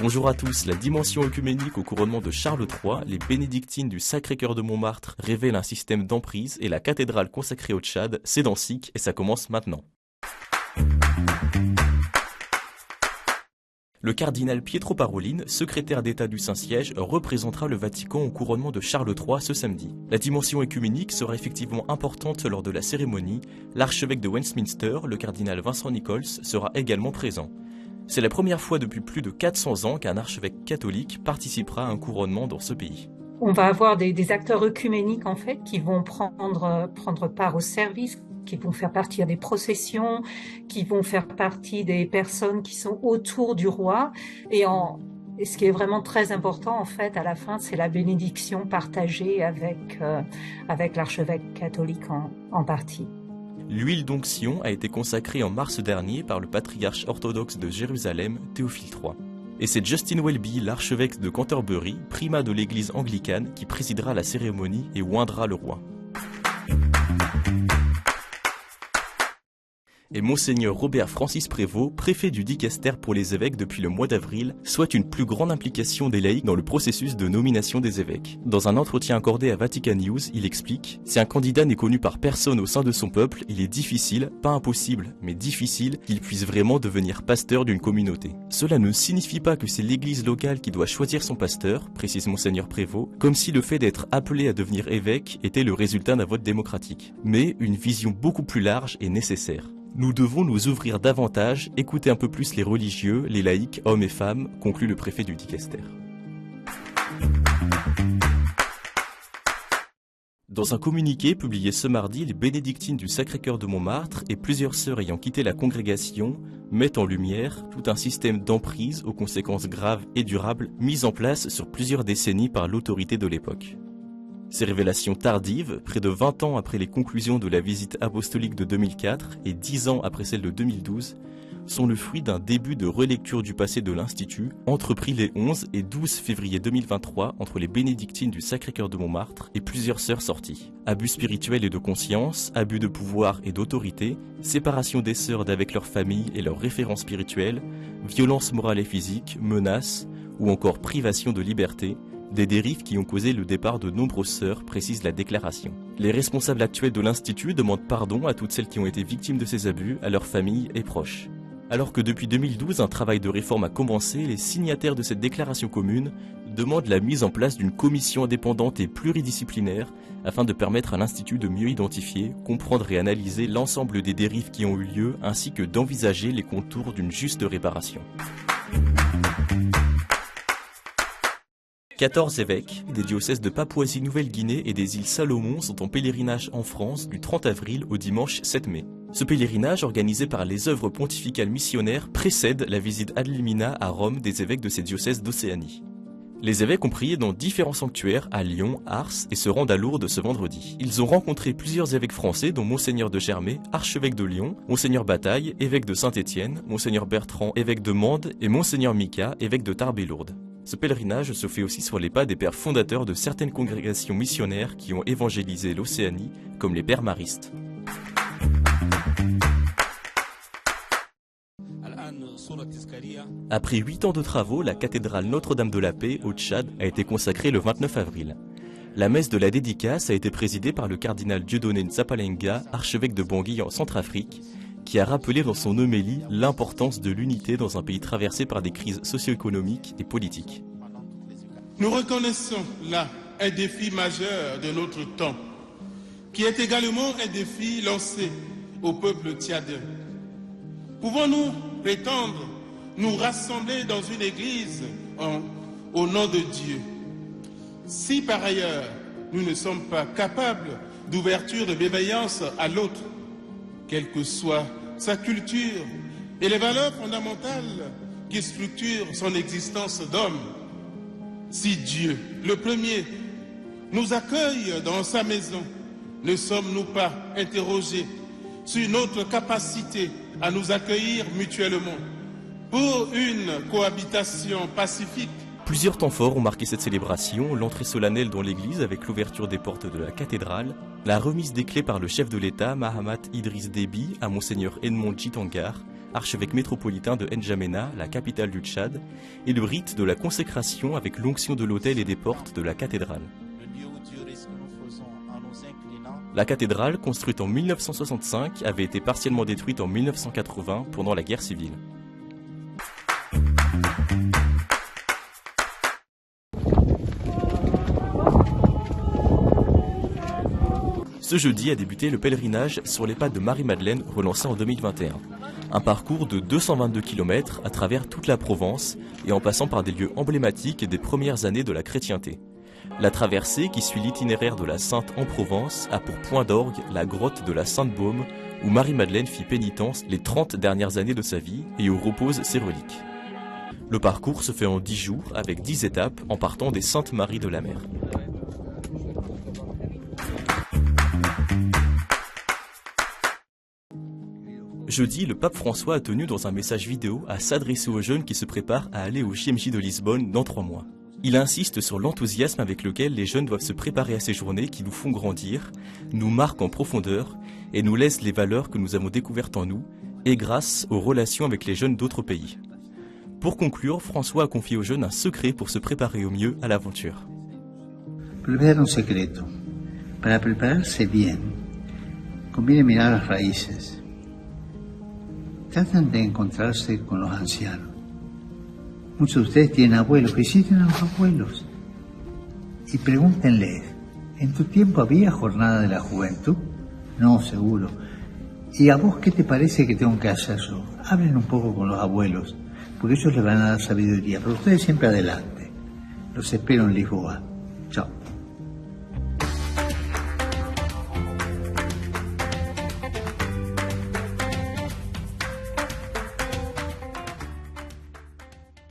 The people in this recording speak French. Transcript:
Bonjour à tous, la dimension œcuménique au couronnement de Charles III, les bénédictines du Sacré-Cœur de Montmartre révèlent un système d'emprise et la cathédrale consacrée au Tchad, c'est dans SIC et ça commence maintenant. Le cardinal Pietro Parolin, secrétaire d'État du Saint-Siège, représentera le Vatican au couronnement de Charles III ce samedi. La dimension œcuménique sera effectivement importante lors de la cérémonie. L'archevêque de Westminster, le cardinal Vincent Nichols, sera également présent. C'est la première fois depuis plus de 400 ans qu'un archevêque catholique participera à un couronnement dans ce pays. On va avoir des acteurs œcuméniques en fait qui vont prendre part au service, qui vont faire partie des processions, qui vont faire partie des personnes qui sont autour du roi. Et ce qui est vraiment très important en fait à la fin, c'est la bénédiction partagée avec l'archevêque catholique en partie. L'huile d'onction a été consacrée en mars dernier par le patriarche orthodoxe de Jérusalem, Théophile III. Et c'est Justin Welby, l'archevêque de Canterbury, primat de l'église anglicane, qui présidera la cérémonie et oindra le roi. Et Monseigneur Robert Francis Prévost, préfet du Dicaster pour les évêques depuis le mois d'avril, souhaite une plus grande implication des laïcs dans le processus de nomination des évêques. Dans un entretien accordé à Vatican News, il explique « Si un candidat n'est connu par personne au sein de son peuple, il est difficile, pas impossible, mais difficile, qu'il puisse vraiment devenir pasteur d'une communauté. Cela ne signifie pas que c'est l'église locale qui doit choisir son pasteur, précise Monseigneur Prévost, comme si le fait d'être appelé à devenir évêque était le résultat d'un vote démocratique. Mais une vision beaucoup plus large est nécessaire. Nous devons nous ouvrir davantage, écouter un peu plus les religieux, les laïcs, hommes et femmes, conclut le préfet du Dicaster. Dans un communiqué publié ce mardi, les bénédictines du Sacré-Cœur de Montmartre et plusieurs sœurs ayant quitté la congrégation mettent en lumière tout un système d'emprise aux conséquences graves et durables mis en place sur plusieurs décennies par l'autorité de l'époque. Ces révélations tardives, près de 20 ans après les conclusions de la visite apostolique de 2004 et 10 ans après celle de 2012, sont le fruit d'un début de relecture du passé de l'Institut, entrepris les 11 et 12 février 2023 entre les bénédictines du Sacré-Cœur de Montmartre et plusieurs sœurs sorties. Abus spirituels et de conscience, abus de pouvoir et d'autorité, séparation des sœurs d'avec leur famille et leurs référents spirituels, violences morales et physiques, menaces ou encore privation de liberté, des dérives qui ont causé le départ de nombreuses sœurs, précise la déclaration. Les responsables actuels de l'Institut demandent pardon à toutes celles qui ont été victimes de ces abus, à leurs familles et proches. Alors que depuis 2012, un travail de réforme a commencé, les signataires de cette déclaration commune demandent la mise en place d'une commission indépendante et pluridisciplinaire afin de permettre à l'Institut de mieux identifier, comprendre et analyser l'ensemble des dérives qui ont eu lieu ainsi que d'envisager les contours d'une juste réparation. 14 évêques des diocèses de Papouasie-Nouvelle-Guinée et des îles Salomon sont en pèlerinage en France du 30 avril au dimanche 7 mai. Ce pèlerinage, organisé par les œuvres pontificales missionnaires, précède la visite ad limina à Rome des évêques de ces diocèses d'Océanie. Les évêques ont prié dans différents sanctuaires à Lyon, Ars et se rendent à Lourdes ce vendredi. Ils ont rencontré plusieurs évêques français dont Monseigneur de Germay, archevêque de Lyon, Monseigneur Bataille, évêque de Saint-Étienne, Monseigneur Bertrand, évêque de Mende et Monseigneur Mika, évêque de Tarbes et Lourdes. Ce pèlerinage se fait aussi sur les pas des pères fondateurs de certaines congrégations missionnaires qui ont évangélisé l'Océanie, comme les pères maristes. Après 8 ans de travaux, la cathédrale Notre-Dame de la Paix au Tchad a été consacrée le 29 avril. La messe de la dédicace a été présidée par le cardinal Dieudonné Nzapalenga, archevêque de Bangui en Centrafrique, qui a rappelé dans son homélie l'importance de l'unité dans un pays traversé par des crises socio-économiques et politiques. Nous reconnaissons là un défi majeur de notre temps, qui est également un défi lancé au peuple tchadien. Pouvons-nous prétendre nous rassembler dans une église au nom de Dieu, si par ailleurs nous ne sommes pas capables d'ouverture, de bienveillance à l'autre, quelle que soit sa culture et les valeurs fondamentales qui structurent son existence d'homme? Si Dieu, le premier, nous accueille dans sa maison, ne sommes-nous pas interrogés sur notre capacité à nous accueillir mutuellement pour une cohabitation pacifique? Plusieurs temps forts ont marqué cette célébration, l'entrée solennelle dans l'église avec l'ouverture des portes de la cathédrale, la remise des clés par le chef de l'État, Mahamat Idriss Déby, à Monseigneur Edmond Djitangar, archevêque métropolitain de N'Djamena, la capitale du Tchad, et le rite de la consécration avec l'onction de l'autel et des portes de la cathédrale. La cathédrale, construite en 1965, avait été partiellement détruite en 1980 pendant la guerre civile. Ce jeudi a débuté le pèlerinage sur les pas de Marie-Madeleine relancé en 2021. Un parcours de 222 km à travers toute la Provence et en passant par des lieux emblématiques des premières années de la chrétienté. La traversée, qui suit l'itinéraire de la Sainte en Provence, a pour point d'orgue la grotte de la Sainte-Baume, où Marie-Madeleine fit pénitence les 30 dernières années de sa vie et où reposent ses reliques. Le parcours se fait en 10 jours avec 10 étapes en partant des Saintes-Maries de la Mer. Jeudi, le pape François a tenu dans un message vidéo à s'adresser aux jeunes qui se préparent à aller au JMJ de Lisbonne dans 3 mois. Il insiste sur l'enthousiasme avec lequel les jeunes doivent se préparer à ces journées qui nous font grandir, nous marquent en profondeur et nous laissent les valeurs que nous avons découvertes en nous et grâce aux relations avec les jeunes d'autres pays. Pour conclure, François a confié aux jeunes un secret pour se préparer au mieux à l'aventure. Pero voy a dar un secreto. Para prepararse bien, conviene mirar las raíces. Tratan de encontrarse con los ancianos. Muchos de ustedes tienen abuelos, visiten a los abuelos y pregúntenles, ¿en tu tiempo había jornada de la juventud? No, seguro. ¿Y a vos qué te parece que tengo que hacer yo? Hablen un poco con los abuelos, porque ellos les van a dar sabiduría, pero ustedes siempre adelante. Los espero en Lisboa.